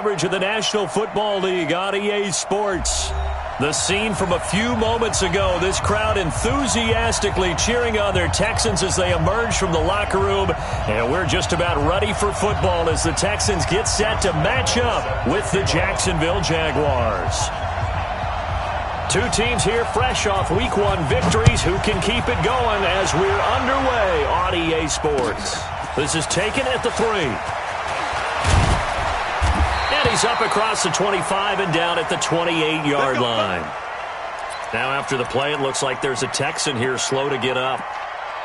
Coverage of the National Football League on EA Sports. The scene from a few moments ago, this crowd enthusiastically cheering on their Texans as they emerge from the locker room. And we're just about ready for football as the Texans get set to match up with the Jacksonville Jaguars. Two teams here fresh off Week 1 victories. Who can keep it going as we're underway on EA Sports? This is taken at the 3. And he's up across the 25 and down at the 28-yard line. Now after the play, it looks like there's a Texan here slow to get up.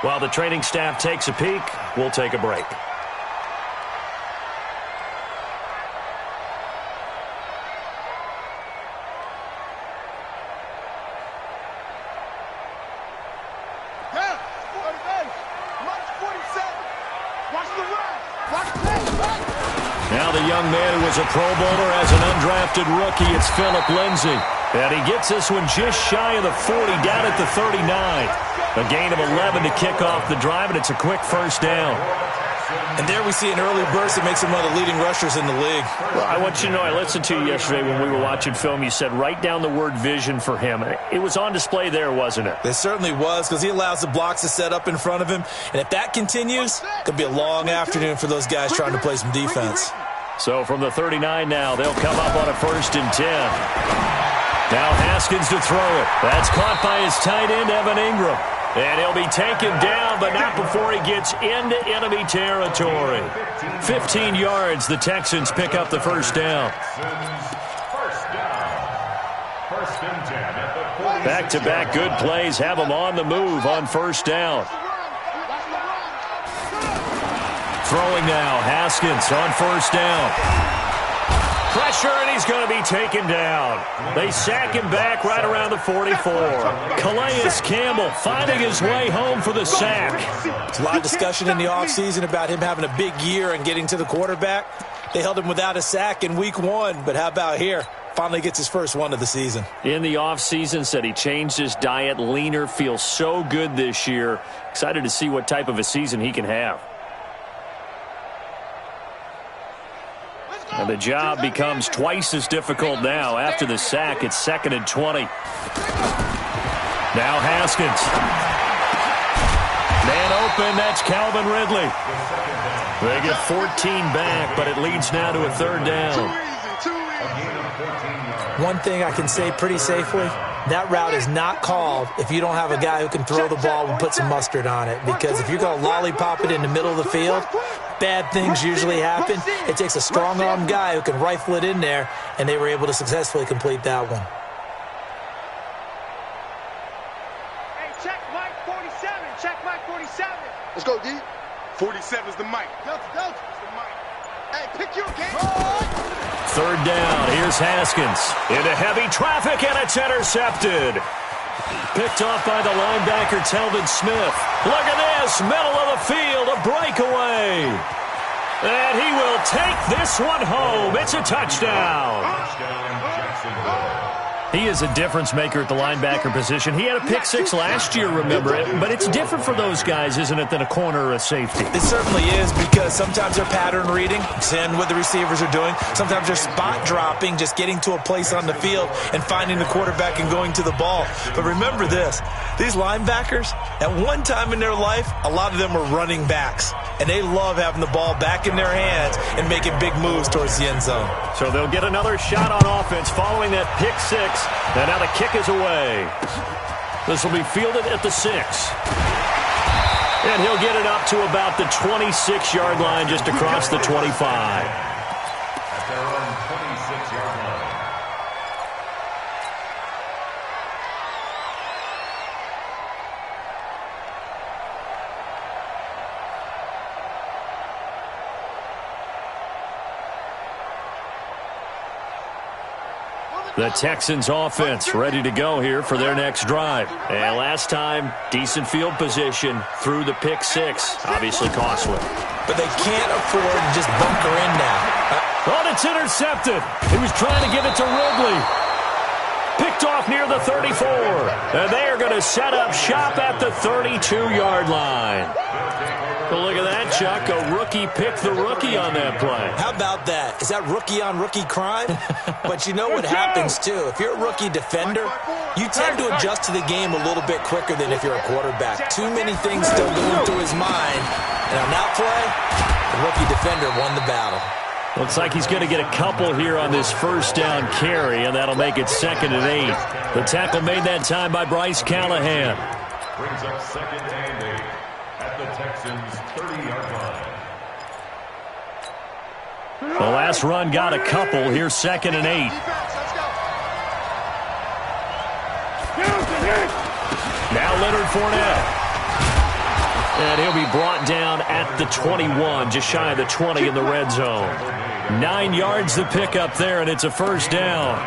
While the training staff takes a peek, we'll take a break. Now the young man who was a Pro Bowler as an undrafted rookie, it's Phillip Lindsay. And he gets this one just shy of the 40, down at the 39. A gain of 11 to kick off the drive, and it's a quick first down. And there we see an early burst that makes him one of the leading rushers in the league. Well, I want you to know, I listened to you yesterday when we were watching film. You said write down the word vision for him. It was on display there, wasn't it? It certainly was, because he allows the blocks to set up in front of him. And if that continues, it could be a long afternoon for those guys trying to play some defense. So from the 39 now, they'll come up on a 1st and 10. Now Haskins to throw it. That's caught by his tight end, Evan Ingram. And he'll be taken down, but not before he gets into enemy territory. 15 yards, the Texans pick up the first down. Back-to-back good plays have them on the move on first down. Throwing now, Haskins on first down. Pressure, and he's going to be taken down. They sack him back right around the 44. Calais Campbell finding his way home for the sack. There's a lot of discussion in the offseason about him having a big year and getting to the quarterback. They held him without a sack in Week 1, but how about here? Finally gets his first one of the season. In the offseason, said he changed his diet, leaner, feels so good this year. Excited to see what type of a season he can have. And the job becomes twice as difficult now. After the sack, it's 2nd and 20. Now Haskins. Man open, that's Calvin Ridley. They get 14 back, but it leads now to a 3rd down. One thing I can say pretty safely, that route is not called if you don't have a guy who can throw the ball and put some mustard on it. Because if you're going to lollipop it in the middle of the field, bad things usually happen. It takes a strong-arm guy who can rifle it in there, and they were able to successfully complete that one. Hey, check Mike 47. Check Mike 47. Let's go, D. 47 is the mic. Delta, it's the mic. Hey, pick your game. 3rd down. Here's Haskins. Into heavy traffic, and it's intercepted. Picked off by the linebacker, Telvin Smith. Look at this. Middle of the field, a breakaway. And he will take this one home. It's a touchdown. He is a difference maker at the linebacker position. He had a pick 6 last year, remember it. But it's different for those guys, isn't it, than a corner or a safety? It certainly is, because sometimes they're pattern reading, seeing what the receivers are doing. Sometimes they're spot dropping, just getting to a place on the field and finding the quarterback and going to the ball. But remember this, these linebackers, at one time in their life, a lot of them were running backs. And they love having the ball back in their hands and making big moves towards the end zone. So they'll get another shot on offense following that pick 6. And now the kick is away. This will be fielded at the 6. And he'll get it up to about the 26-yard line, just across the 25. At their own 26-yard line. The Texans offense ready to go here for their next drive. And last time, decent field position through the pick 6. Obviously costly. But they can't afford to just bunker in now. Oh, it's intercepted. He was trying to give it to Ridley. Picked off near the 34. And they are going to set up shop at the 32-yard line. So look at that Chuck, a rookie picked the rookie on that play. How about that? Is that rookie-on-rookie crime? But you know what happens, too. If you're a rookie defender, you tend to adjust to the game a little bit quicker than if you're a quarterback. Too many things still going through his mind. And on that play, the rookie defender won the battle. Looks like he's going to get a couple here on this first down carry, and that'll make it 2nd and 8. The tackle made that time by Bryce Callahan. Brings up 2nd and 8 at the Texans' 30-yard line. The last run got a couple. Here's 2nd and 8. Now Leonard Fournette. And he'll be brought down at the 21, just shy of the 20 in the red zone. 9 yards the pickup there, and it's a first down.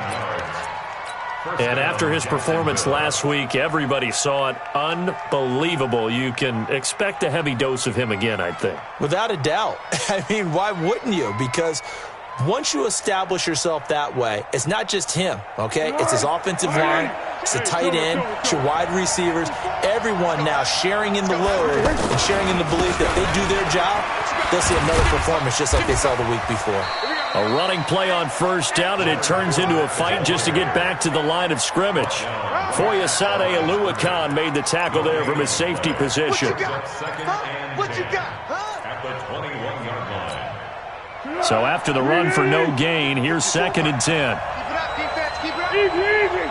And after his performance last week, everybody saw it. Unbelievable. You can expect a heavy dose of him again, I think. Without a doubt. I mean, why wouldn't you? Because once you establish yourself that way, it's not just him, okay? It's his offensive line, it's the tight end, it's your wide receivers, everyone now sharing in the load and sharing in the belief that they do their job, they'll see another performance just like they saw the week before. A running play on first down, and it turns into a fight just to get back to the line of scrimmage. Foyesade Oluwakan made the tackle there from his safety position. What you got? At the 21-yard line. So after the run for no gain, here's 2nd and 10. Keep it up, defense. Keep it up. Easy.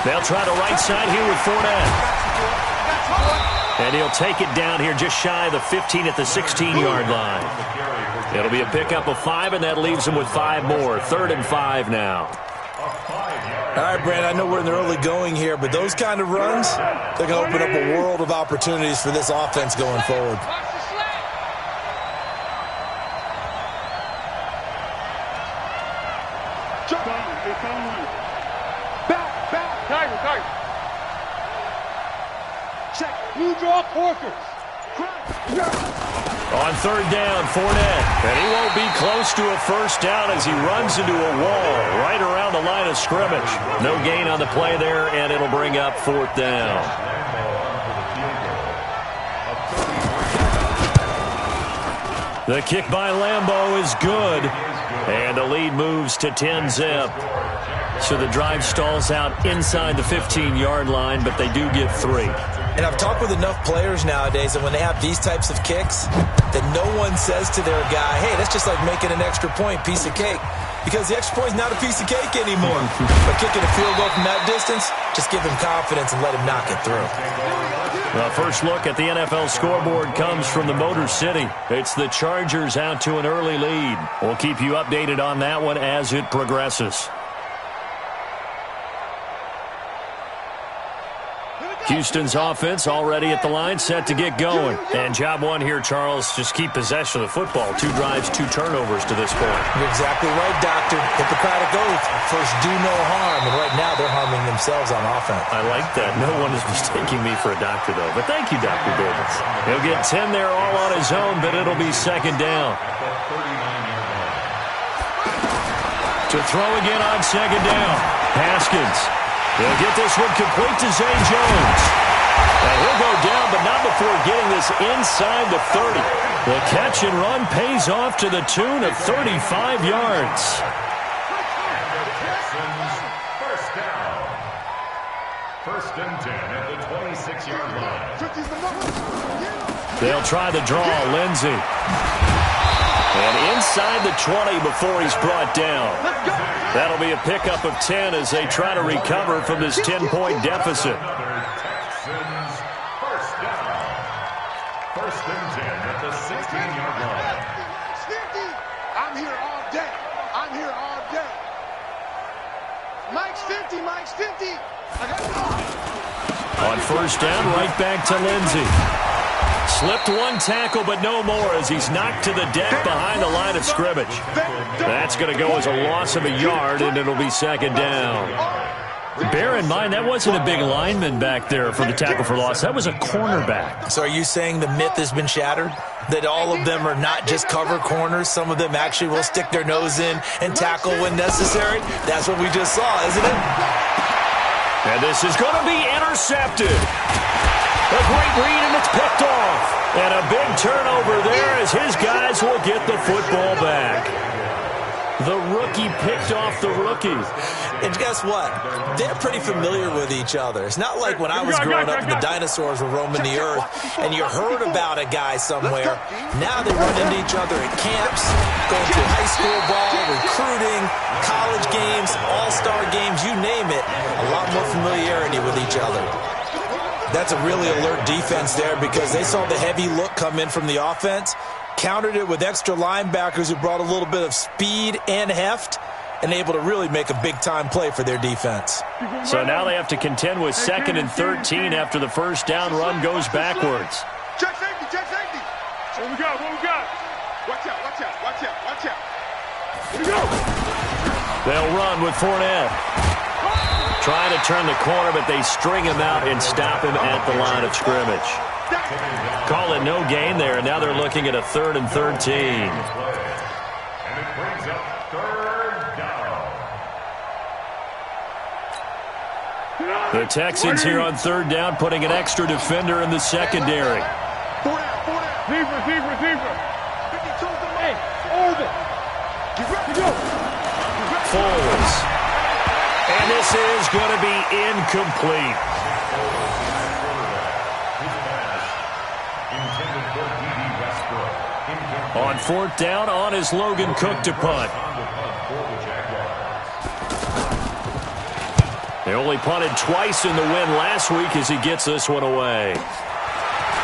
They'll try the right side here with Fournette. And he'll take it down here just shy of the 15 at the 16-yard line. It'll be a pickup of 5, and that leaves him with 5 more. 3rd and 5 now. All right, Brand, I know we're in the early going here, but those kind of runs, they're going to open up a world of opportunities for this offense going forward. Tiger. Check. Blue draw quarters. On 3rd down, Fournette. And he won't be close to a first down as he runs into a wall right around the line of scrimmage. No gain on the play there, and it'll bring up 4th down. The kick by Lambeau is good. And the lead moves to 10-zip. So the drive stalls out inside the 15-yard line, but they do get 3. And I've talked with enough players nowadays that when they have these types of kicks, that no one says to their guy, hey, that's just like making an extra point, piece of cake. Because the extra point is not a piece of cake anymore. But kicking a field goal from that distance, just give him confidence and let him knock it through. The first look at the NFL scoreboard comes from the Motor City. It's the Chargers out to an early lead. We'll keep you updated on that one as it progresses. Houston's offense already at the line, set to get going. And job one here, Charles, just keep possession of the football. 2 drives, 2 turnovers to this point. You're exactly right, Doctor. Hippocratic oath. First, do no harm. And right now, they're harming themselves on offense. I like that. No one is mistaking me for a doctor, though. But thank you, Dr. Davis. He'll get 10 there all on his own, but it'll be 2nd down. To throw again on 2nd down. Haskins. He'll get this one complete to Zay Jones. And he'll go down, but not before getting this inside the 30. The catch and run pays off to the tune of 35 yards. First down. 1st and 10 at the 26-yard line. They'll try the draw, Lindsey. And inside the 20 before he's brought down. That'll be a pickup of 10 as they try to recover from this 10-point deficit. Texans first down. 1st and 10 at the 16-yard line. I'm here all day. I'm here all day. Mike's 50. Mike's 50. On first down, right back to Lindsey. Slipped 1 tackle, but no more as he's knocked to the deck behind the line of scrimmage. That's going to go as a loss of a yard, and it'll be 2nd down. Bear in mind, that wasn't a big lineman back there for the tackle for loss. That was a cornerback. So are you saying the myth has been shattered? That all of them are not just cover corners? Some of them actually will stick their nose in and tackle when necessary? That's what we just saw, isn't it? And this is going to be intercepted. A great read, and it's picked off. And a big turnover there as his guys will get the football back. The rookie picked off the rookie. And guess what? They're pretty familiar with each other. It's not like when I was growing up and the dinosaurs were roaming the earth and you heard about a guy somewhere. Now they run into each other at camps, going to high school ball, recruiting, college games, all-star games, you name it. A lot more familiarity with each other. That's a really alert defense there because they saw the heavy look come in from the offense, countered it with extra linebackers who brought a little bit of speed and heft, and able to really make a big-time play for their defense. So now they have to contend with 2nd and 13 after the first down run goes backwards. Check safety, check safety. What we got, what we got? Watch out, watch out, watch out, watch out. Here we go. They'll run with Fournette. Trying to turn the corner, but they string him out and stop him at the line of scrimmage. Call it no gain there, and now they're looking at a 3rd and 13. And it brings up 3rd down. The Texans here on 3rd down, putting an extra defender in the secondary. Foles. And this is going to be incomplete. On 4th down, on is Logan Cook to punt. They only punted twice in the win last week as he gets this one away.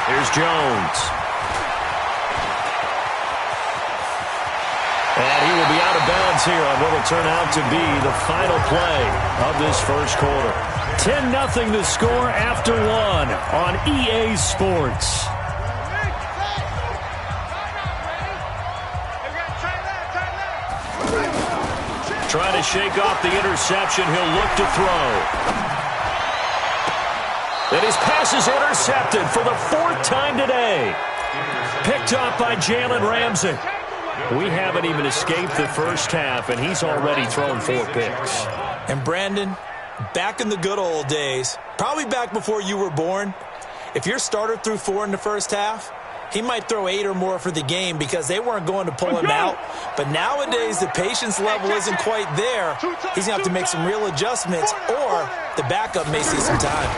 Here's Jones. And he will be out of bounds here on what will turn out to be the final play of this first quarter. 10-0 the score after 1 on EA Sports. Trying to shake off the interception. He'll look to throw. And his pass is intercepted for the 4th time today. Picked up by Jalen Ramsey. We haven't even escaped the first half, and he's already thrown 4 picks. And Brandon, back in the good old days, probably back before you were born, if your starter threw 4 in the first half, he might throw 8 or more for the game because they weren't going to pull him out. But nowadays, the patience level isn't quite there. He's going to have to make some real adjustments, or the backup may see some time.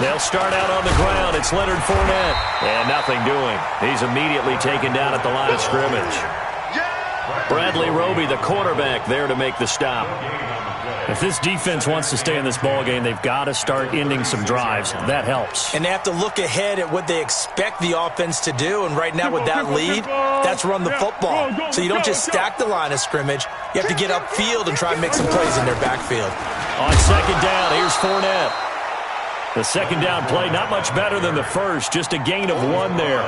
They'll start out on the ground. It's Leonard Fournette. And nothing doing. He's immediately taken down at the line of scrimmage. Bradley Roby, the quarterback, there to make the stop. If this defense wants to stay in this ballgame, they've got to start ending some drives. That helps. And they have to look ahead at what they expect the offense to do. And right now with that lead, that's run the football. So you don't just stack the line of scrimmage. You have to get upfield and try and make some plays in their backfield. On 2nd down, here's Fournette. The 2nd down play, not much better than the first. Just a gain of 1 there.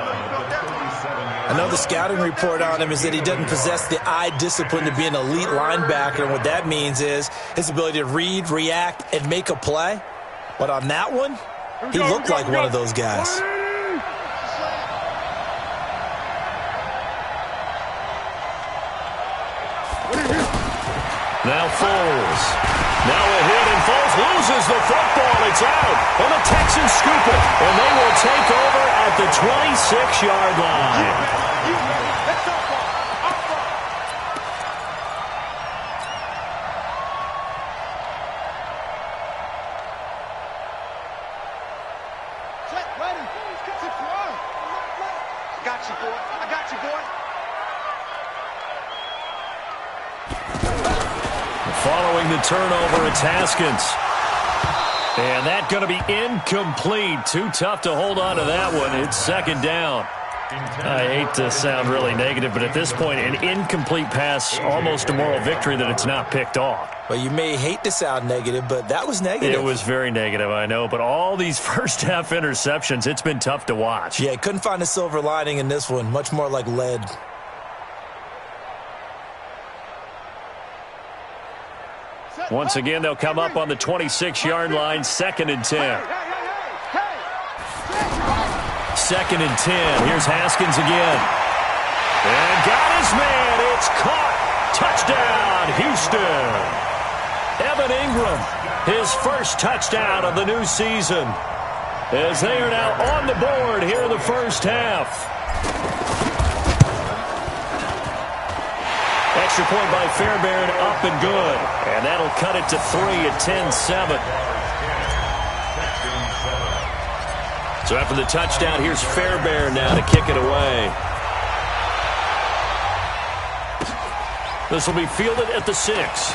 Another scouting report on him is that he doesn't possess the eye discipline to be an elite linebacker. And what that means is his ability to read, react, and make a play. But on that one, he looked like one of those guys. Now Foles. Now a hit, and Foles loses the football. It's out. And the Texans scoop it. And they will take over at the 26-yard line. Following the turnover, it's Haskins. And that's going to be incomplete. Too tough to hold on to that one. It's 2nd down. I hate to sound really negative, but at this point, an incomplete pass, almost a moral victory that it's not picked off. Well, you may hate to sound negative, but that was negative. It was very negative, I know. But all these first-half interceptions, it's been tough to watch. Yeah, couldn't find a silver lining in this one. Much more like lead. Once again, they'll come up on the 26-yard line, 2nd and 10. 2nd and 10. Here's Haskins again. And got his man. It's caught. Touchdown, Houston. Evan Ingram, his first touchdown of the new season. as they are now on the board here in the first half. Extra point by Fairbairn, up and good. And that'll cut it to 3 at 10-7. So after the touchdown, here's Fairbairn now to kick it away. This will be fielded at the 6.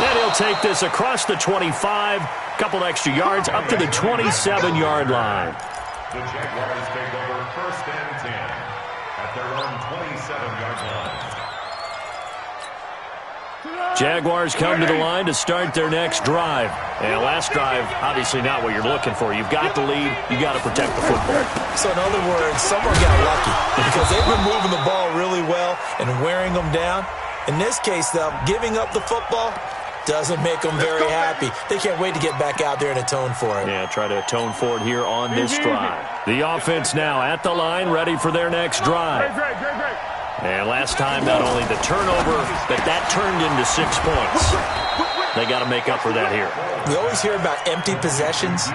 And he'll take this across the 25. Couple extra yards up to the 27-yard line. The Jaguars take over 1st and 10 at their own 27-yard line. Jaguars come to the line to start their next drive. And last drive, obviously not what you're looking for. You've got the lead. You've got to protect the football. So in other words, someone got lucky because they've been moving the ball really well and wearing them down. In this case, though, giving up the football doesn't make them very happy. They can't wait to get back out there and atone for it. Yeah, try to atone for it here on this drive. The offense now at the line, ready for their next drive. And last time, not only the turnover, but that turned into 6 points. They got to make up for that here. We always hear about empty possessions,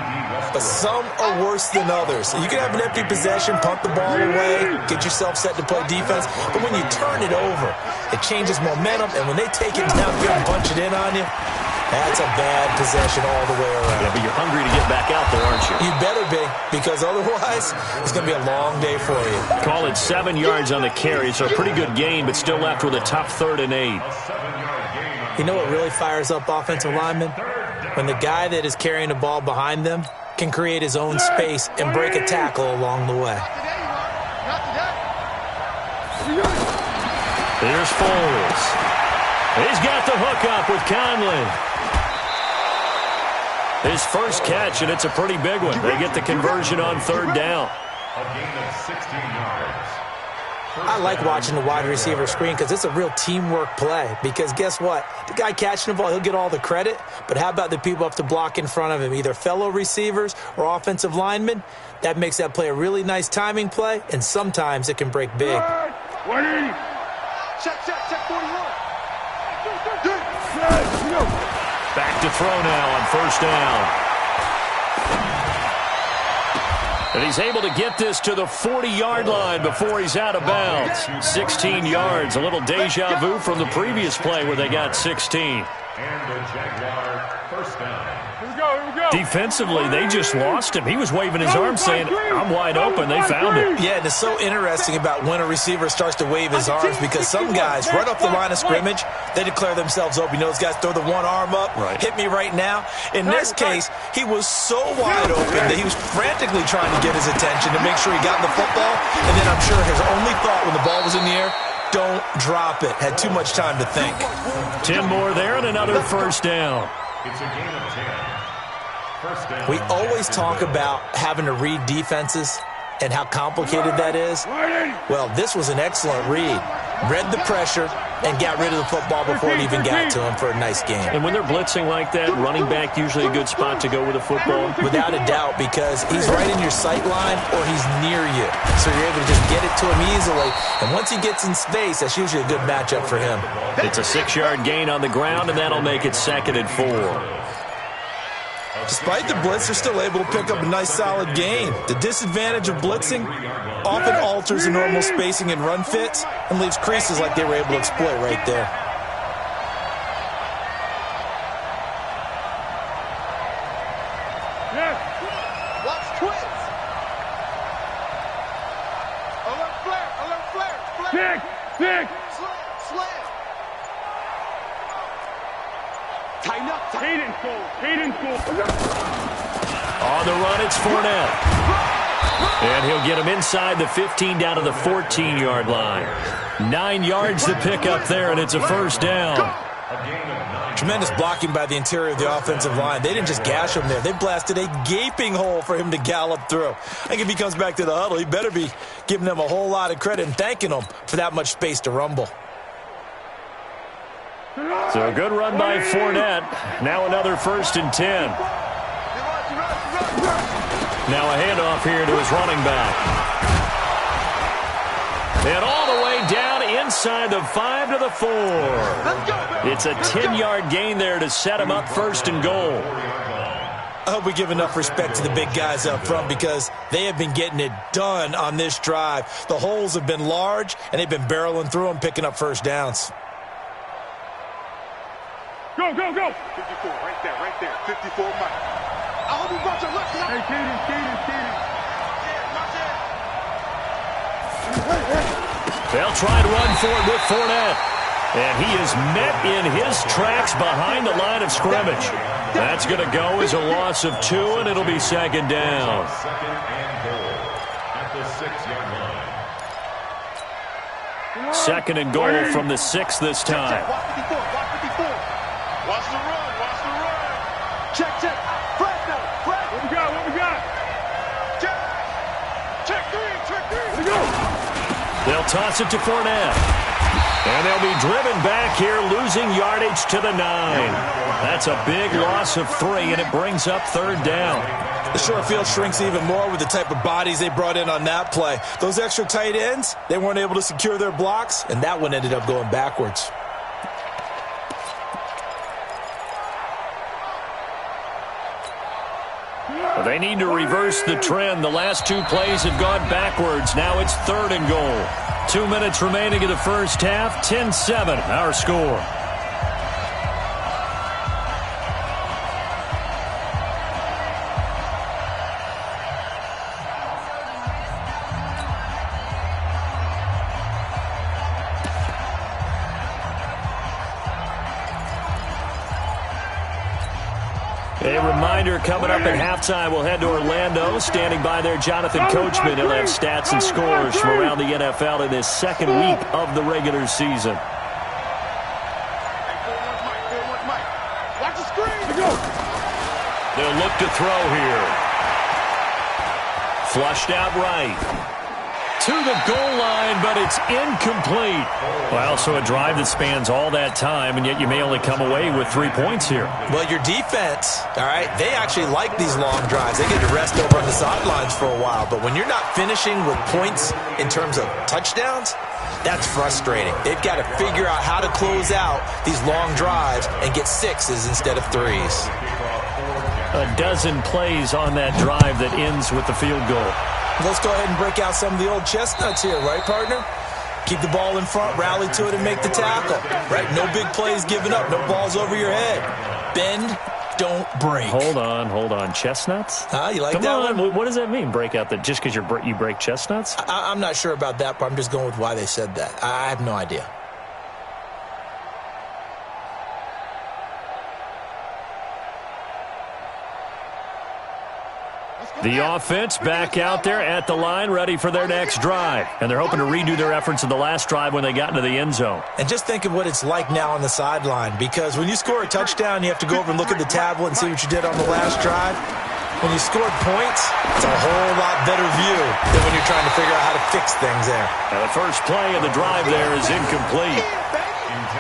but some are worse than others. You can have an empty possession, punt the ball away, get yourself set to play defense, but when you turn it over, it changes momentum, and when they take it downfield and punch it in on you, that's a bad possession all the way around. Yeah, but you're hungry to get back out there, aren't you? You better be, because otherwise, it's going to be a long day for you. Call it 7 yards on the carry, so a pretty good gain, but still left with a tough 3rd and 8. You know what really fires up offensive linemen? When the guy that is carrying the ball behind them can create his own space and break a tackle along the way. There's Foles. He's got the hook up with Conley. His first catch, and it's a pretty big one. They get the conversion on 3rd down. A gain of 16 yards. I like watching the wide receiver screen because it's a real teamwork play. Because guess what? The guy catching the ball, he'll get all the credit. But how about the people up to block in front of him, either fellow receivers or offensive linemen? That makes that play a really nice timing play, and sometimes it can break big. Check 41. Back to throw now on 1st down. And he's able to get this to the 40-yard line before he's out of bounds. 16 yards, a little deja vu from the previous play where they got 16. And the Jaguar 1st down. Here we go. Defensively, they just lost him. He was waving his arms saying, I'm wide open. They found him. Yeah, and it's so interesting about when a receiver starts to wave his arms because some guys, right off the line of scrimmage, they declare themselves open. You know, those guys throw the one arm up, hit me right now. In this case, he was so wide open that he was frantically trying to get his attention to make sure he got the football. And then I'm sure his only thought when the ball was in the air, don't drop it. Had too much time to think. 10 more there and another 1st down. It's a gain of 10. 1st down. We always talk about having to read defenses and how complicated that is. Well, this was an excellent read. Read the pressure and got rid of the football before it even got to him for a nice game. And when they're blitzing like that, running back usually a good spot to go with the football. Without a doubt, because he's right in your sight line or he's near you. So you're able to just get it to him easily. And once he gets in space, that's usually a good matchup for him. It's a 6-yard gain on the ground, and that'll make it 2nd and 4. Despite the blitz, they're still able to pick up a nice solid gain. The disadvantage of blitzing often alters the normal spacing and run fits and leaves creases like they were able to exploit right there. Watch twins. Alert flare. Slam. Tighten up. Hayden goal. On the run, it's Fournette. And he'll get him inside the 15 down to the 14-yard line. 9 yards to pick up there, and it's a 1st down. Tremendous blocking by the interior of the offensive line. They didn't just gash him there. They blasted a gaping hole for him to gallop through. I think if he comes back to the huddle, he better be giving them a whole lot of credit and thanking them for that much space to rumble. So a good run by Fournette. Now another 1st and 10. Now a handoff here to his running back. And all the way down inside the 5 to the 4. It's a 10-yard gain there to set him up 1st and goal. I hope we give enough respect to the big guys up front because they have been getting it done on this drive. The holes have been large, and they've been barreling through them, picking up first downs. Go, go, go. 54, right there. 54, Mike. I hope you brought your left side. Hey, Kaden. They'll try to run for it with Fournette. And he is met in his tracks behind the line of scrimmage. That's going to go as a loss of 2, and it'll be second down. Second and goal at the 6-yard line. Second and goal from the 6 this time. Watch 54. Watch the run. Check. Fred. What we got? Check 3. Here we go. They'll toss it to Fournette. And they'll be driven back here, losing yardage to the 9. That's a big loss of 3, and it brings up third down. The short field shrinks even more with the type of bodies they brought in on that play. Those extra tight ends, they weren't able to secure their blocks, and that one ended up going backwards. They need to reverse the trend. The last 2 plays have gone backwards. Now it's third and goal. 2 minutes remaining in the first half. 10-7, our score. A reminder, coming up at halftime, we'll head to Orlando. Standing by there, Jonathan Coachman. He'll have stats and scores from around the NFL in his second week of the regular season. Watch the screen. They'll look to throw here. Flushed out right. To the goal line, but it's incomplete. Well, so a drive that spans all that time, and yet you may only come away with 3 points here. Well, your defense, all right, they actually like these long drives. They get to rest over on the sidelines for a while. But when you're not finishing with points in terms of touchdowns, that's frustrating. They've got to figure out how to close out these long drives and get 6s instead of 3s. A dozen plays on that drive that ends with the field goal. Let's go ahead and break out some of the old chestnuts here, right, partner? Keep the ball in front, rally to it, and make the tackle, right? No big plays given up, no balls over your head. Bend, don't break. Hold on. Chestnuts? You like Come that on. one? What does that mean, break out? That just because you break chestnuts? I'm not sure about that, but I'm just going with why they said that. I have no idea. The offense back out there at the line, ready for their next drive. And they're hoping to redo their efforts in the last drive when they got into the end zone. And just think of what it's like now on the sideline, because when you score a touchdown, you have to go over and look at the tablet and see what you did on the last drive. When you scored points, it's a whole lot better view than when you're trying to figure out how to fix things there. Now the first play of the drive there is incomplete.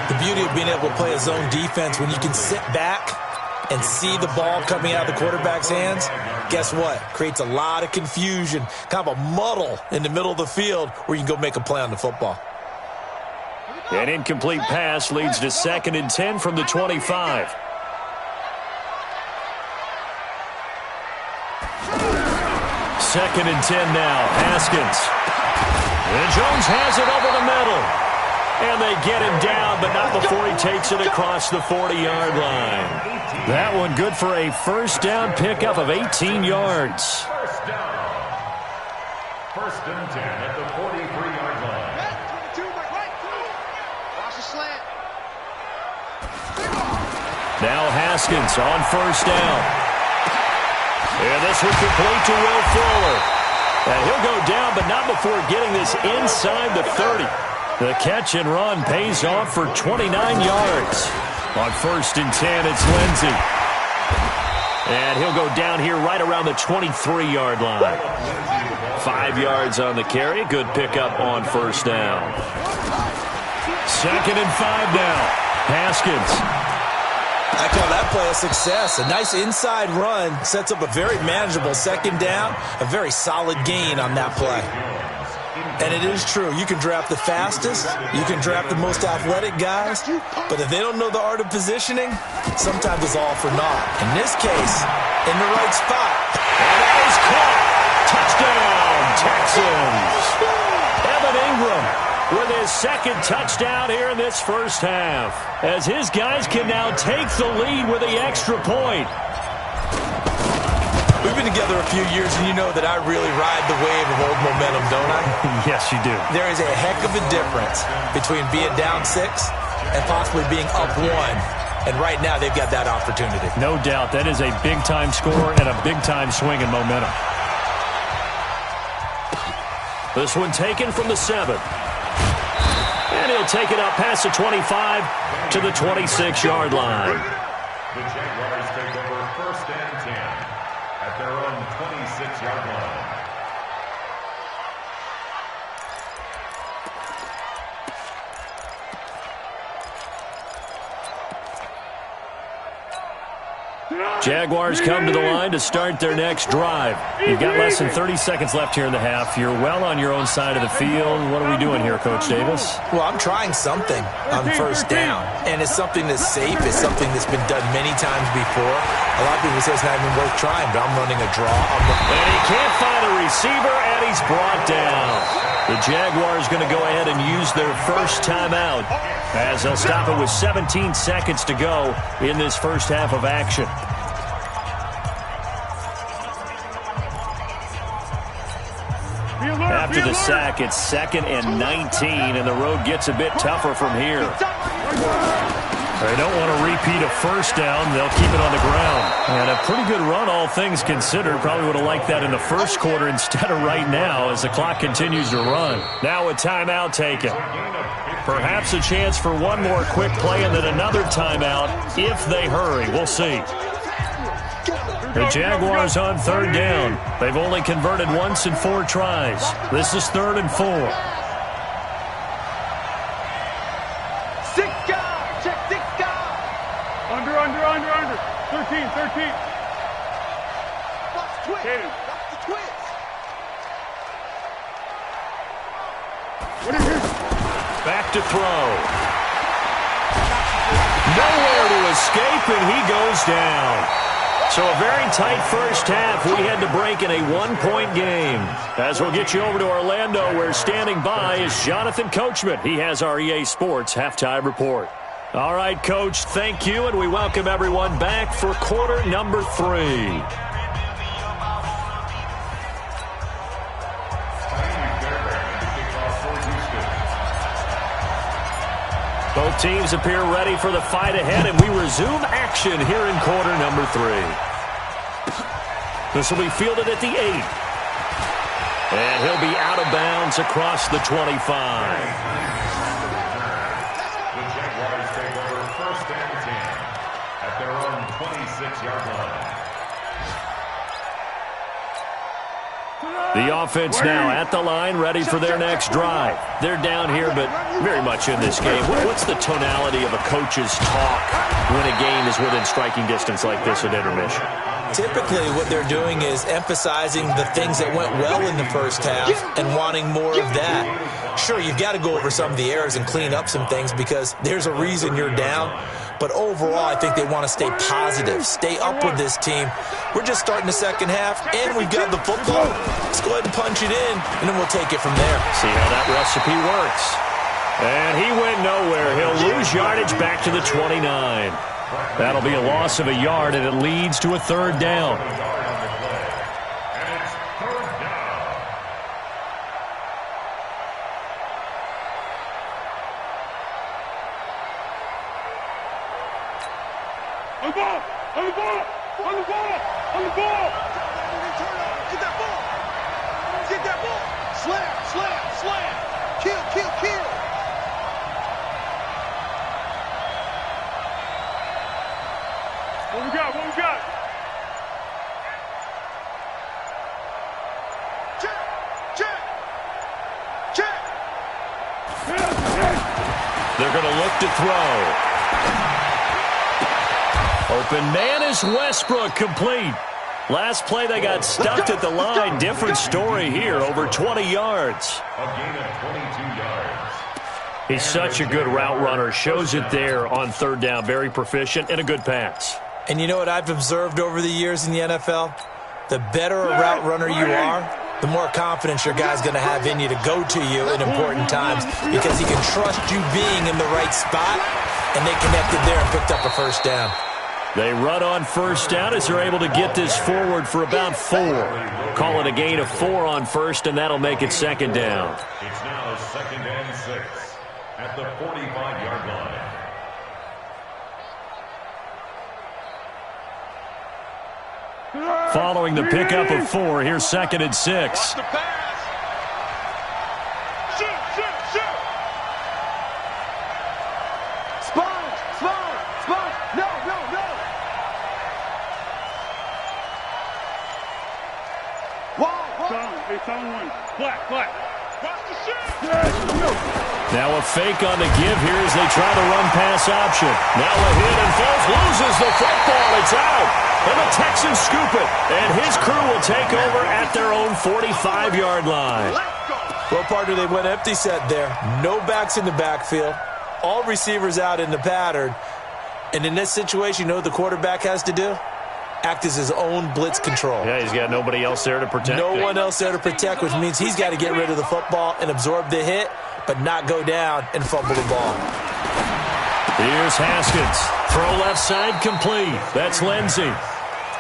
The beauty of being able to play a zone defense, when you can sit back and see the ball coming out of the quarterback's hands, guess what? Creates a lot of confusion, kind of a muddle in the middle of the field where you can go make a play on the football. An incomplete pass leads to 2nd and 10 from the 25. Second and 10 now. Haskins. And Jones has it over the middle. And they get him down, but not before he takes it across the 40-yard line. That one good for a first down pickup of 18 yards. First down. First and 10 at the 43-yard line. 22, right. Watch the slant. Now Haskins on first down. And this will complete to Will Fuller. And he'll go down, but not before getting this inside the 30. The catch and run pays off for 29 yards. On first and 10, it's Lindsey. And he'll go down here right around the 23-yard line. 5 yards on the carry. Good pickup on first down. 2nd and 5 now. Haskins. I call that play a success. A nice inside run sets up a very manageable second down. A very solid gain on that play. And it is true. You can draft the fastest. You can draft the most athletic guys. But if they don't know the art of positioning, sometimes it's all for naught. In this case, in the right spot. And that is caught. Touchdown, Texans. Evan Ingram with his second touchdown here in this first half, as his guys can now take the lead with the extra point. We've been together a few years, and you know that I really ride the wave of old momentum, don't I? Yes, you do. There is a heck of a difference between being down 6 and possibly being up 1. And right now, they've got that opportunity. No doubt. That is a big-time score and a big-time swing in momentum. This one taken from the 7. And he'll take it up past the 25 to the 26-yard line. The Jaguars take over 1st and 10 at their own 26-yard line. Jaguars come to the line to start their next drive. You've got less than 30 seconds left here in the half. You're well on your own side of the field. What are we doing here, Coach Davis? Well, I'm trying something on first down, and it's something that's safe. It's something that's been done many times before. A lot of people say it's not even worth trying, but I'm running a draw. And he can't find a receiver, and he's brought down. The Jaguars going to go ahead and use their first timeout, as they'll stop it with 17 seconds to go in this first half of action. After the sack, it's 2nd and 19, and the road gets a bit tougher from here. They don't want to repeat a first down. They'll keep it on the ground. And a pretty good run, all things considered. Probably would have liked that in the first quarter instead of right now as the clock continues to run. Now a timeout taken. Perhaps a chance for one more quick play and then another timeout if they hurry. We'll see. The Jaguars on 3rd down. They've only converted once in 4 tries. This is 3rd and 4. 6 guys. Check 6 guys. Under. 13. Watch the twist. Watch the twist. What is this? Back to throw. Nowhere to escape, and he goes down. So a very tight first half. We had to break in a 1-point game. As we'll get you over to Orlando, where standing by is Jonathan Coachman. He has our EA Sports Halftime Report. All right, Coach, thank you, and we welcome everyone back for quarter number 3. Both teams appear ready for the fight ahead, and we resume action here in quarter number 3. This will be fielded at the 8. And he'll be out of bounds across the 25. The Jaguars take over 1st and 10 at their own 26-yard line. The offense now at the line, ready for their next drive. They're down here, but very much in this game. What's the tonality of a coach's talk when a game is within striking distance like this at intermission? Typically, what they're doing is emphasizing the things that went well in the first half and wanting more of that. Sure, you've got to go over some of the errors and clean up some things because there's a reason you're down. But overall, I think they want to stay positive, stay up with this team. We're just starting the second half, and we've got the football. Let's go ahead and punch it in, and then we'll take it from there. See how that recipe works. And he went nowhere. He'll lose yardage back to the 29. That'll be a loss of a yard, and it leads to a 3rd down. On the ball! On the ball! On the ball! On the ball! Get that ball! Get that ball! Slam! Slam! Slam! Kill! Kill! Kill! What we got? What we got? Check! Check! Check! They're going to look to throw. Open man is Westbrook, complete. Last play they got stuffed at the line. Different story here, over 20 yards. A gain of 22 yards. He's such a good route runner. Shows it there on 3rd down. Very proficient and a good pass. And you know what I've observed over the years in the NFL? The better a route runner you are, the more confidence your guy's going to have in you to go to you in important times because he can trust you being in the right spot, and they connected there and picked up a first down. They run on first down as they're able to get this forward for about 4. Call it a gain of 4 on first, and that'll make it second down. It's now 2nd and 6 at the 45-yard line. Following the pickup of 4, here's 2nd and 6. The pass. Shoot, shoot, shoot. Sponge, sponge, sponge. No, no, no. Wow, it's on one. Black. Watch the shoot. Now a fake on the give here as they try to run pass option. Now a hit and Foles loses the football. It's out. And the Texans scoop it. And his crew will take over at their own 45-yard line. Well, partner, they went empty set there. No backs in the backfield. All receivers out in the pattern. And in this situation, you know what the quarterback has to do? Act as his own blitz control. Yeah, he's got nobody else there to protect. No one else there to protect, which means he's got to get rid of the football and absorb the hit, but not go down and fumble the ball. Here's Haskins. Throw left side complete. That's Lindsey.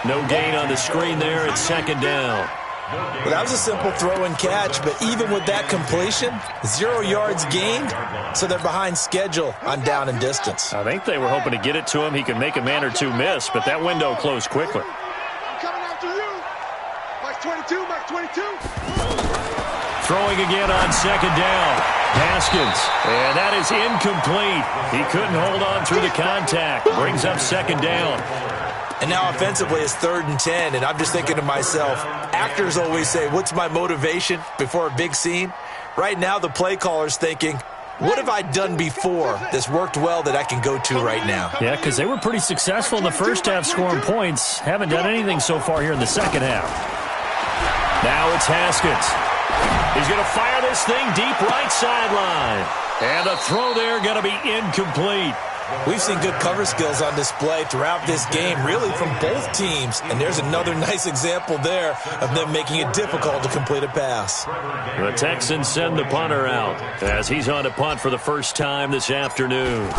No gain on the screen there. It's second down. Well, that was a simple throw and catch, but even with that completion, 0 yards gained, so they're behind schedule on down and distance. I think they were hoping to get it to him. He could make a man or two miss, but that window closed quickly. I'm coming after you. Mike 22, Mike 22. Throwing again on second down. Haskins. And that is incomplete. He couldn't hold on through the contact. Brings up second down. And now offensively it's 3rd and 10, and I'm just thinking to myself, actors always say, what's my motivation before a big scene? Right now the play caller's thinking, what have I done before that's worked well that I can go to right now? Yeah, because they were pretty successful in the first half scoring points. Haven't done anything so far here in the second half. Now it's Haskins. He's going to fire this thing deep right sideline. And the throw there going to be incomplete. We've seen good cover skills on display throughout this game, really from both teams. And there's another nice example there of them making it difficult to complete a pass. The Texans send the punter out as he's on to punt for the first time this afternoon.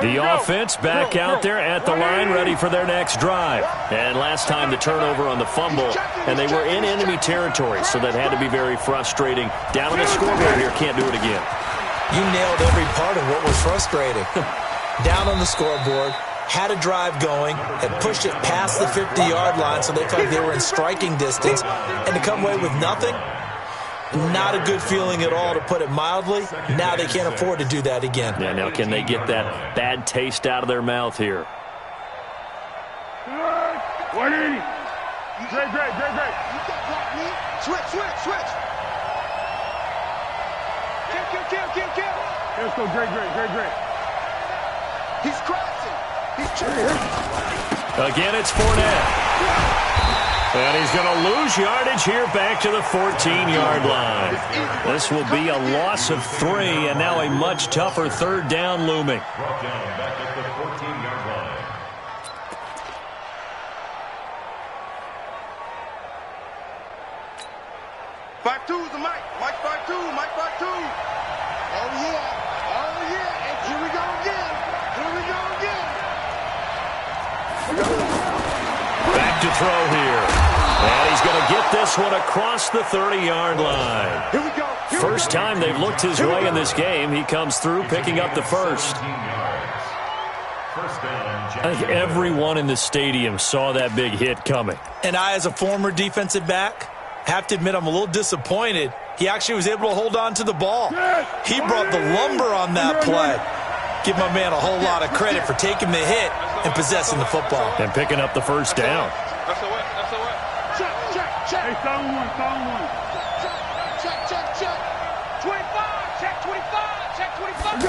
The offense back out there at the line, ready for their next drive. And last time the turnover on the fumble, and they were in enemy territory, so that had to be very frustrating. Down on the scoreboard here, can't do it again. You nailed every part of what was frustrating. Down on the scoreboard, had a drive going, had pushed it past the 50-yard line, so they felt like they were in striking distance, and to come away with nothing, not a good feeling at all, to put it mildly. Now they can't afford to do that again. Yeah, now can they get that bad taste out of their mouth here? 180. Great. You got block me. Switch. Kill. Let's go, great. He's crossing. He's trying. Again, it's Fournette. And he's going to lose yardage here back to the 14-yard line. This will be a loss of 3, and now a much tougher third down looming. Brought down back at the 14-yard line. Five two is the Mike. Mike 5-2. Oh yeah. And here we go again. Back to throw here. And he's going to get this one across the 30-yard line. Here we go. First time they've looked his way in this game. He comes through picking up the first. I think everyone in the stadium saw that big hit coming. And I, as a former defensive back, have to admit I'm a little disappointed. He actually was able to hold on to the ball. He brought the lumber on that play. Give my man a whole lot of credit for taking the hit and possessing the football. And picking up the first down. That's the way. Check. Hey, sound one. Check. 25, check 25.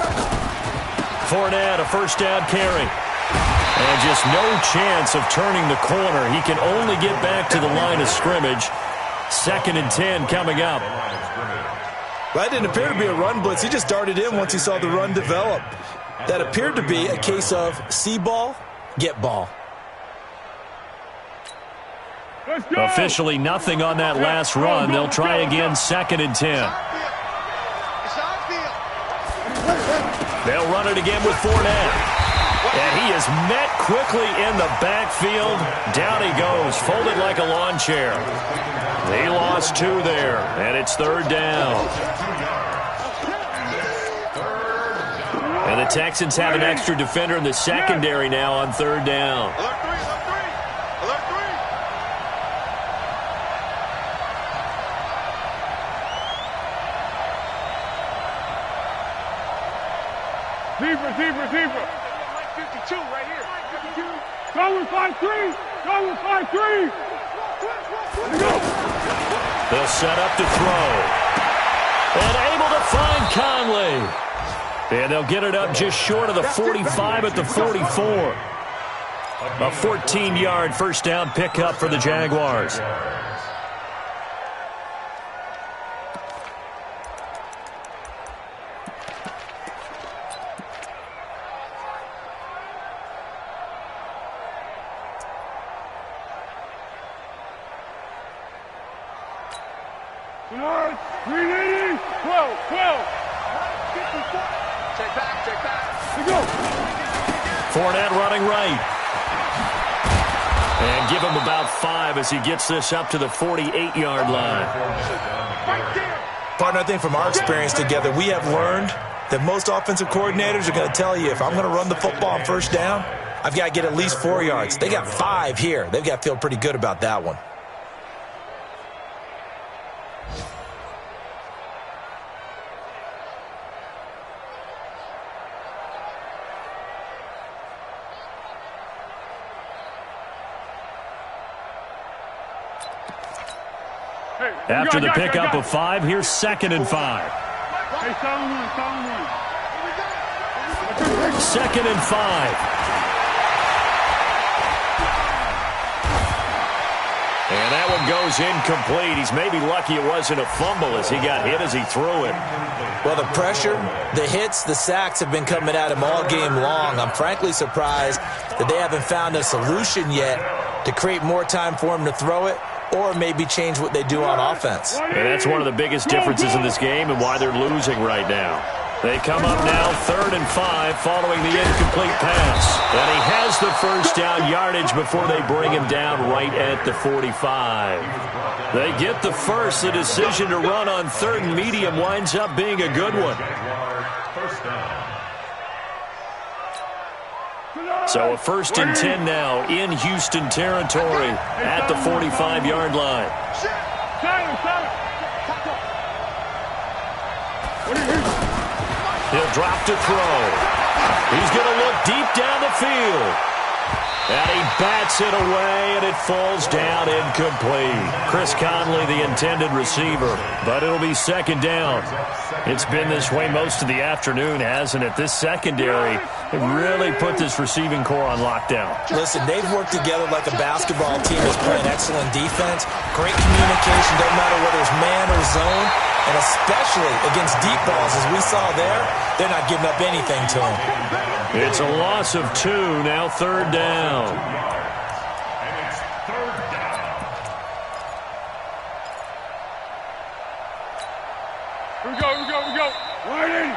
Fournette, a first down carry. And just no chance of turning the corner. He can only get back to the line of scrimmage. 2nd and 10 coming up. That didn't appear to be a run blitz. He just darted in once he saw the run develop. That appeared to be a case of see ball, get ball. Officially nothing on that last run. They'll try again, 2nd and 10. They'll run it again with Fournette. And he is met quickly in the backfield. Down he goes, folded like a lawn chair. He lost 2 there, and it's 3rd down. And the Texans have an extra defender in the secondary now on 3rd down. Alert 3. Zebra. 52 right here. 52. Go with 5-3. They'll set up to throw. And able to find Conley. And they'll get it up just short of the 45 at the 44. A 14-yard first down pickup for the Jaguars. Fournette running right. And give him about 5 as he gets this up to the 48-yard line. Partner, I think from our experience together, we have learned that most offensive coordinators are going to tell you, if I'm going to run the football on first down, I've got to get at least 4 yards. They got 5 here. They've got to feel pretty good about that one. After the pickup of 5, here's 2nd and 5. Hey, sound one. 2nd and 5. And that one goes incomplete. He's maybe lucky it wasn't a fumble as he got hit as he threw it. Well, the pressure, the hits, the sacks have been coming at him all game long. I'm frankly surprised that they haven't found a solution yet to create more time for him to throw it, or maybe change what they do on offense. And that's one of the biggest differences in this game and why they're losing right now. They come up now 3rd and 5 following the incomplete pass. And he has the first down yardage before they bring him down right at the 45. They get the first. The decision to run on 3rd and medium winds up being a good one. So a 1st and 10 now in Houston territory at the 45-yard line. He'll drop to throw. He's going to look deep down the field. And he bats it away, and it falls down incomplete. Chris Conley, the intended receiver, but it'll be 2nd down. It's been this way most of the afternoon, hasn't it? This secondary really put this receiving core on lockdown. Listen, they've worked together like a basketball team that's playing excellent defense. Great communication, doesn't matter whether it's man or zone. And especially against deep balls, as we saw there, they're not giving up anything to him. It's a loss of 2, now 3rd down. And it's 3rd down. Here we go. Right in.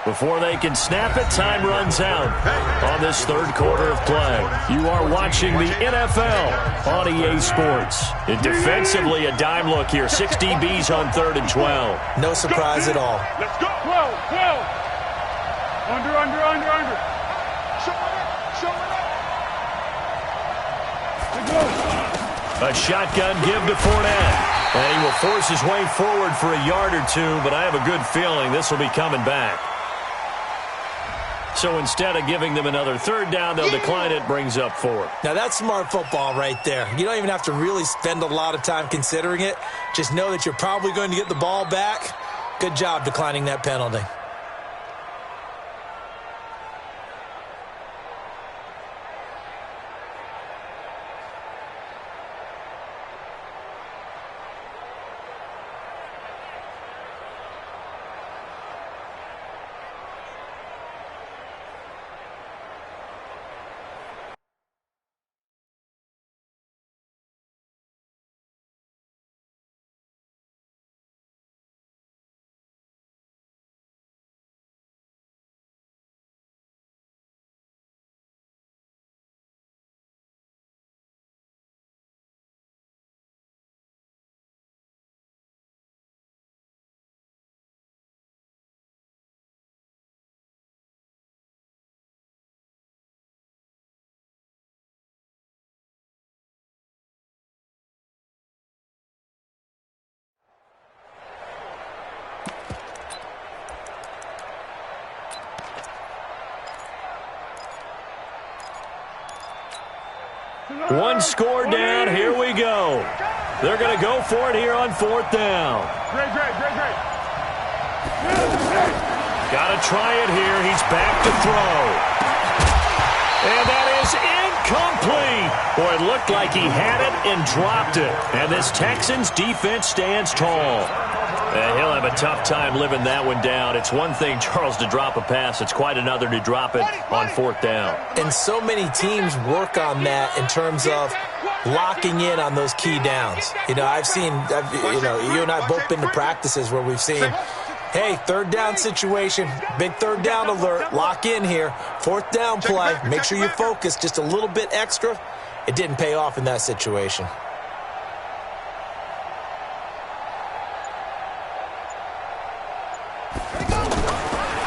Before they can snap it, time runs out on this 3rd quarter of play. You are watching the NFL on EA Sports. And defensively, a dime look here. 6 DBs on 3rd and 12. No surprise at all. Let's go. 12. Under. Show it up. A shotgun give to Fournette. And he will force his way forward for a yard or 2, but I have a good feeling this will be coming back. So instead of giving them another third down, they'll decline it, brings up 4. Now, that's smart football right there. You don't even have to really spend a lot of time considering it. Just know that you're probably going to get the ball back. Good job declining that penalty. One score down. Here we go. They're going to go for it here on 4th down. Great. Got to try it here. He's back to throw. And that is incomplete. Boy, it looked like he had it and dropped it. And this Texans defense stands tall. And he'll have a tough time living that one down. It's one thing, Charles, to drop a pass. It's quite another to drop it on 4th down. And so many teams work on that in terms of locking in on those key downs. You know, you and I have both been to practices where we've seen, hey, 3rd down situation, big 3rd down alert, lock in here, 4th down play, make sure you focus just a little bit extra. It didn't pay off in that situation.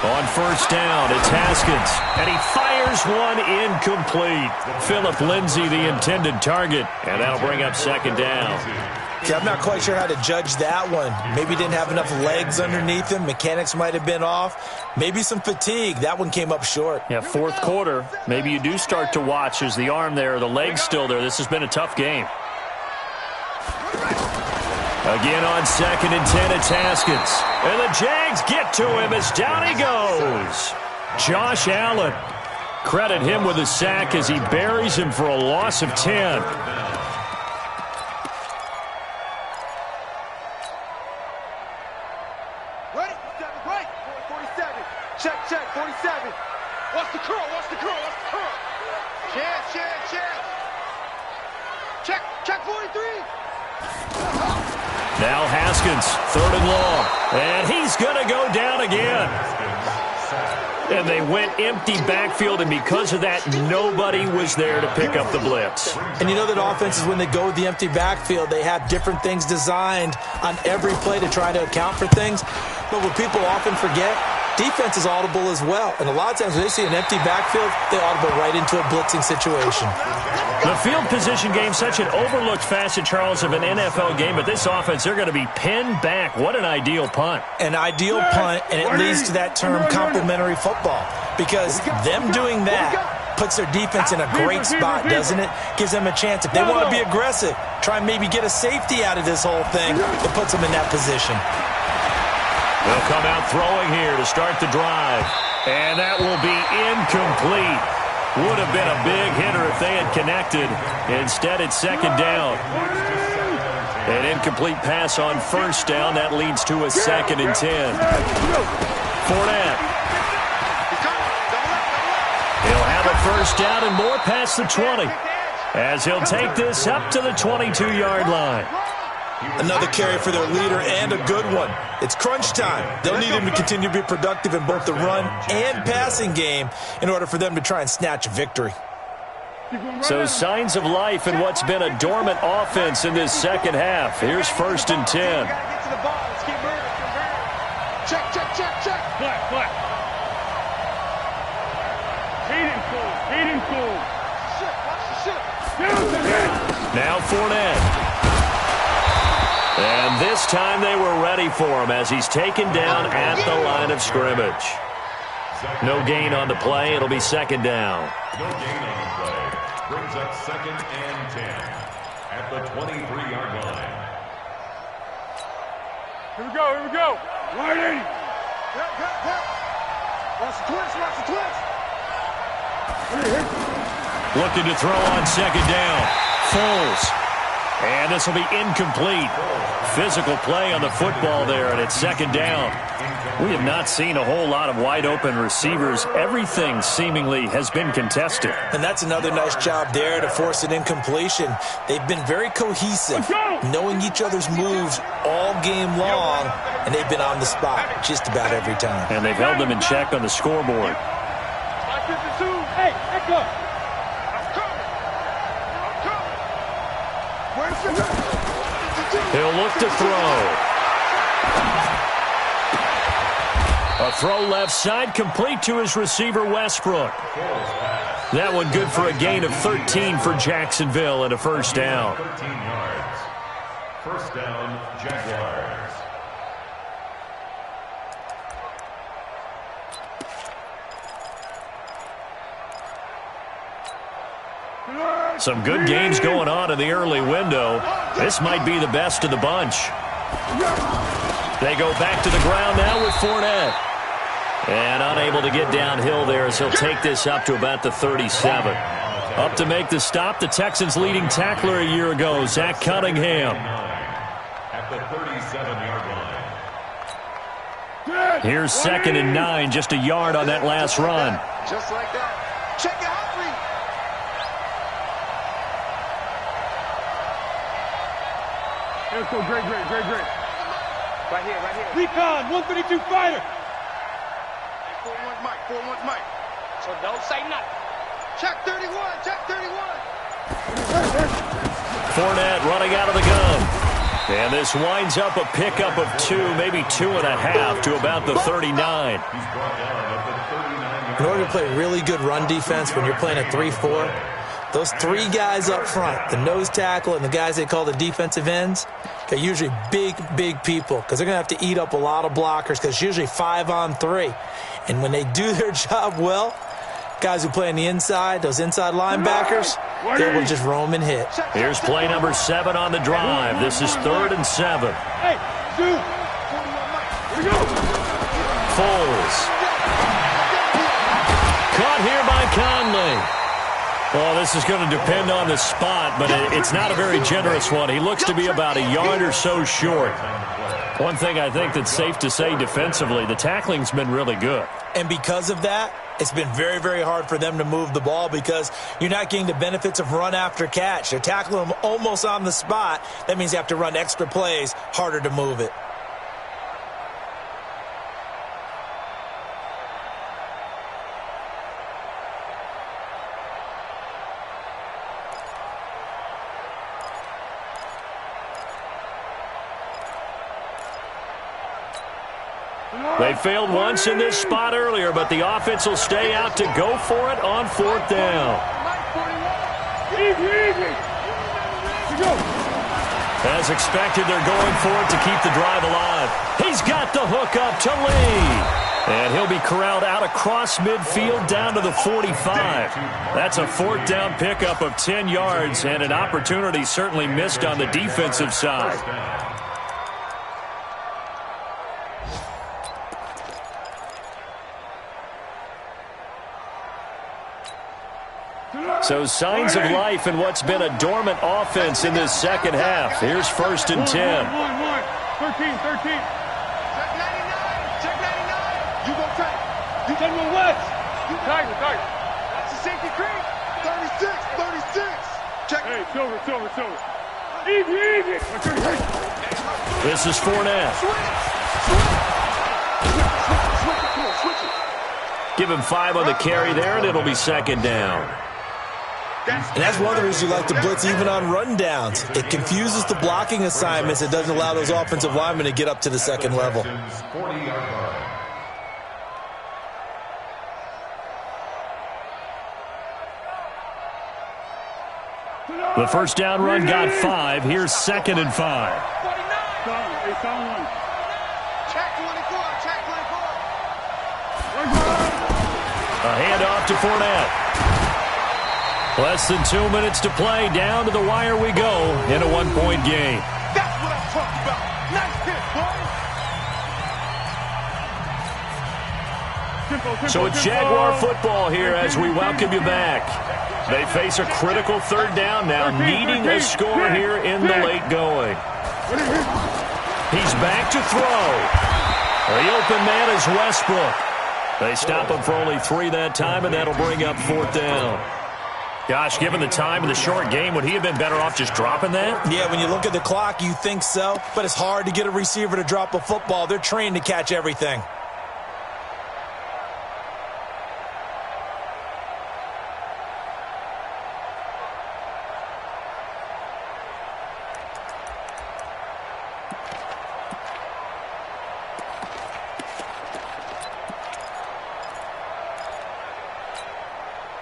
On 1st down, it's Haskins, and he fires one incomplete. Phillip Lindsay, the intended target, and that'll bring up 2nd down. Okay, I'm not quite sure how to judge that one. Maybe he didn't have enough legs underneath him. Mechanics might have been off. Maybe some fatigue. That one came up short. Yeah, 4th quarter. Maybe you do start to watch. There's the arm there, the leg's still there. This has been a tough game. Again on 2nd and 10, it's Haskins. And the Jags get to him as down he goes. Josh Allen. Credit him with a sack as he buries him for a loss of 10. Ready? 47. Check, 47. Watch the curl. Chance. Check 43. Now Haskins, 3rd and long. And he's going to go down again. And they went empty backfield, and because of that, nobody was there to pick up the blitz. And you know that offenses, when they go with the empty backfield, they have different things designed on every play to try to account for things. But what people often forget, defense is audible as well. And a lot of times when they see an empty backfield, they audible right into a blitzing situation. The field position game, such an overlooked facet, Charles, of an NFL game. But this offense, they're going to be pinned back. What an ideal punt. An ideal punt, and it leads to that term complementary football. Because them doing that puts their defense in a great spot, doesn't it? Gives them a chance. If they want to be aggressive, try and maybe get a safety out of this whole thing, it puts them in that position. They'll come out throwing here to start the drive. And that will be incomplete. Would have been a big hitter if they had connected. Instead, it's 2nd down. An incomplete pass on 1st down. That leads to a 2nd and 10. Fournette. He'll have a 1st down and more past the 20. As he'll take this up to the 22-yard line. Another carry for their leader, and a good one. It's crunch time. They'll need him to continue to be productive in both the run and passing game in order for them to try and snatch a victory. So signs of life in what's been a dormant offense in this 2nd half. Here's 1st and 10. Get to the ball. Let's keep moving. Check. Flat. Feed him cool. Watch the shit. Now Fournette. And this time they were ready for him as he's taken down at the line of scrimmage. No gain on the play. It'll be second down. No gain on the play. Brings up 2nd and 10 at the 23-yard line. Here we go, here we go. Righty. Watch the twist, watch the twist. Looking to throw on second down. Foles. And this will be incomplete. Physical play on the football there, and it's second down. We have not seen a whole lot of wide-open receivers. Everything seemingly has been contested. And that's another nice job there to force an incompletion. They've been very cohesive, knowing each other's moves all game long, and they've been on the spot just about every time. And they've held them in check on the scoreboard. Hey, echo. I'm coming. Where's your He'll look to throw. A throw left side, complete to his receiver, Westbrook. That one good for a gain of 13 for Jacksonville and a first down. 13 yards. First down, Jaguars. Some good games going on in the early window. This might be the best of the bunch. They go back to the ground now with Fournette. And unable to get downhill there as he'll take this up to about the 37. Up to make the stop, the Texans' leading tackler a year ago, Zach Cunningham. At the 37-yard line. Here's 2nd and 9, just a yard on that last run. Just like that. Check your heart rate. Let's go, great. Right here. Recon, 132 fighter. 4-1 Mike. So don't say nothing. Check 31. Fournette running out of the gun. And this winds up a pickup of 2, maybe 2.5 to about the 39. In order to play really good run defense when you're playing a 3-4, those 3 guys up front, the nose tackle and the guys they call the defensive ends, they're usually big people because they're going to have to eat up a lot of blockers because it's usually 5-on-3. And when they do their job well, guys who play on the inside, those inside linebackers, they will just roam and hit. Here's play number 7 on the drive. This is 3rd and 7. Hey, dude. Here we go. Foles. Caught here by Conley. Well, this is going to depend on the spot, but it's not a very generous one. He looks to be about a yard or so short. One thing I think that's safe to say defensively, the tackling's been really good. And because of that, it's been very, very hard for them to move the ball because you're not getting the benefits of run after catch. They're tackling them almost on the spot. That means you have to run extra plays, harder to move it. They failed once in this spot earlier, but the offense will stay out to go for it on 4th down. Easy. As expected, they're going for it to keep the drive alive. He's got the hook up to Lee. And he'll be corralled out across midfield down to the 45. That's a 4th down pickup of 10 yards and an opportunity certainly missed on the defensive side. So signs of life in what's been a dormant offense in this second half. Here's 1st and 10. 13. Check 99. You go tight. You take one west. You tight. That's the safety creek. 36. Check. Hey, silver. Easy. This is Fournette. Switch it. Give him 5 on the carry there, and it'll be 2nd down. And that's one of the reasons you like to blitz even on rundowns. It confuses the blocking assignments. It doesn't allow those offensive linemen to get up to the second level. 40-yard line. The first down run got 5. Here's 2nd and 5. Check 24. A handoff to Fournette. Less than 2 minutes to play. Down to the wire we go in a one-point game. That's what I'm talking about. Nice hit, boy. So it's Jaguar football here as we welcome you back. They face a critical third down now, needing a score here in the late going. He's back to throw. The open man is Westbrook. They stop him for only 3 that time, and that'll bring up 4th down. Gosh, given the time of the short game, would he have been better off just dropping that? Yeah, when you look at the clock, you think so, but it's hard to get a receiver to drop a football. They're trained to catch everything.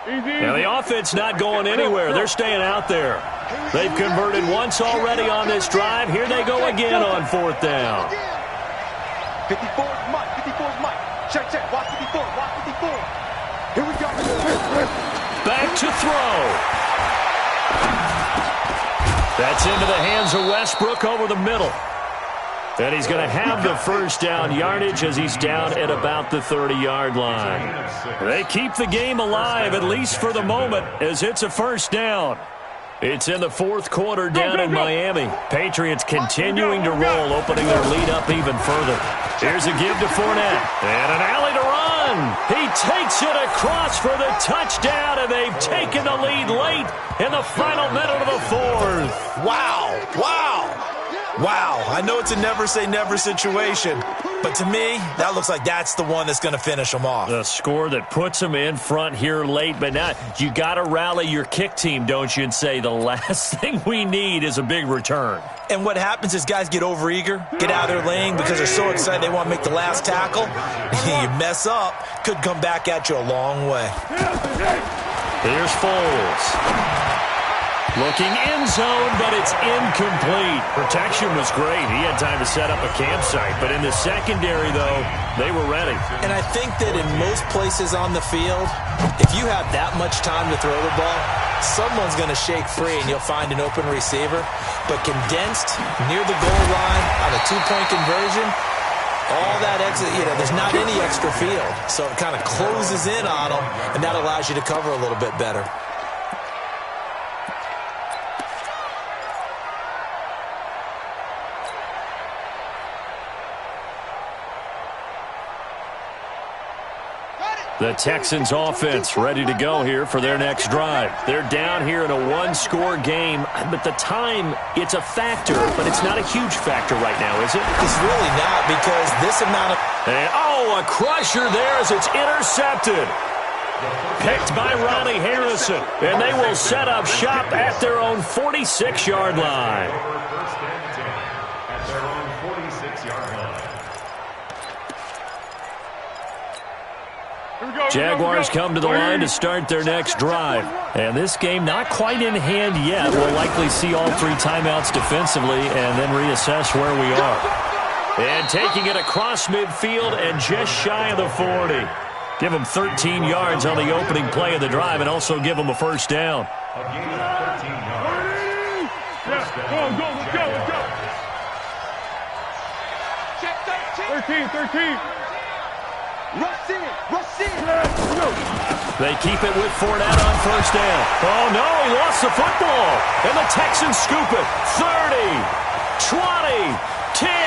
Now, the offense not going anywhere. They're staying out there. They've converted once already on this drive. Here they go again on 4th down. 54's Mike. 54's Mike. Check. Watch 54. Watch 54. Here we go. Back to throw. That's into the hands of Westbrook over the middle. And he's going to have the first down yardage as he's down at about the 30-yard line. They keep the game alive, at least for the moment, as it's a first down. It's in the 4th quarter down in Miami. Patriots continuing to roll, opening their lead up even further. Here's a give to Fournette. And an alley to run. He takes it across for the touchdown, and they've taken the lead late in the final minute of the 4th. Wow. I know it's a never-say-never situation, but to me, that looks like that's the one that's going to finish them off. The score that puts them in front here late, but now you got to rally your kick team, don't you, and say the last thing we need is a big return. And what happens is guys get overeager, get out of their lane because they're so excited they want to make the last tackle. You mess up, could come back at you a long way. Here's Foles. Looking end zone, but it's incomplete. Protection was great. He had time to set up a campsite. But in the secondary, though, they were ready. And I think that in most places on the field, if you have that much time to throw the ball, someone's going to shake free and you'll find an open receiver. But condensed, near the goal line, on a two-point conversion, all that exit, there's not any extra field. So it kind of closes in on them, and that allows you to cover a little bit better. The Texans offense ready to go here for their next drive. They're down here in a one-score game, but the time, it's a factor, but it's not a huge factor right now, is it? It's really not, because this amount of... And, a crusher there as it's intercepted. Picked by Ronnie Harrison, and they will set up shop at their own 46-yard line. At their own 46-yard line. Jaguars come to the line to start their next drive. And this game not quite in hand yet. We'll likely see all 3 timeouts defensively and then reassess where we are. And taking it across midfield and just shy of the 40. Give them 13 yards on the opening play of the drive and also give them a first down. A gain of 13 yards. First down. Let's go. Check 13. Rush in. They keep it with Fournette on first down. Oh, no, he lost the football. And the Texans scoop it. 30, 20, 10, 5,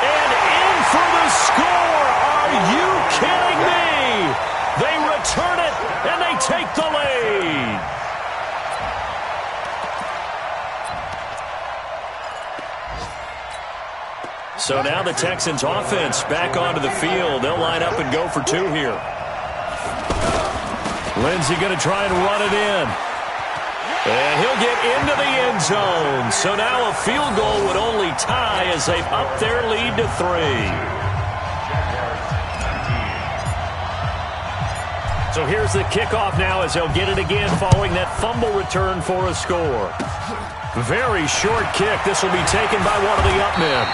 and in for the score. Are you kidding me? They return it, and they take the lead. So now the Texans offense back onto the field. They'll line up and go for 2 here. Lindsey going to try and run it in. And he'll get into the end zone. So now a field goal would only tie as they've upped their lead to 3. So here's the kickoff now as they'll get it again following that fumble return for a score. Very short kick. This will be taken by one of the up men.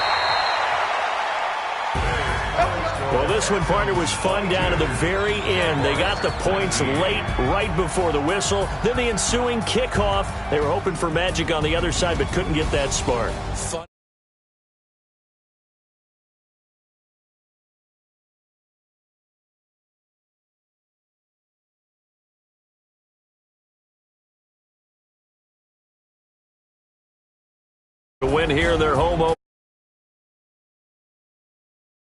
Well, this one, partner, was fun down to the very end. They got the points late, right before the whistle. Then the ensuing kickoff. They were hoping for magic on the other side, but couldn't get that spark. Fun. To win here in their home opener.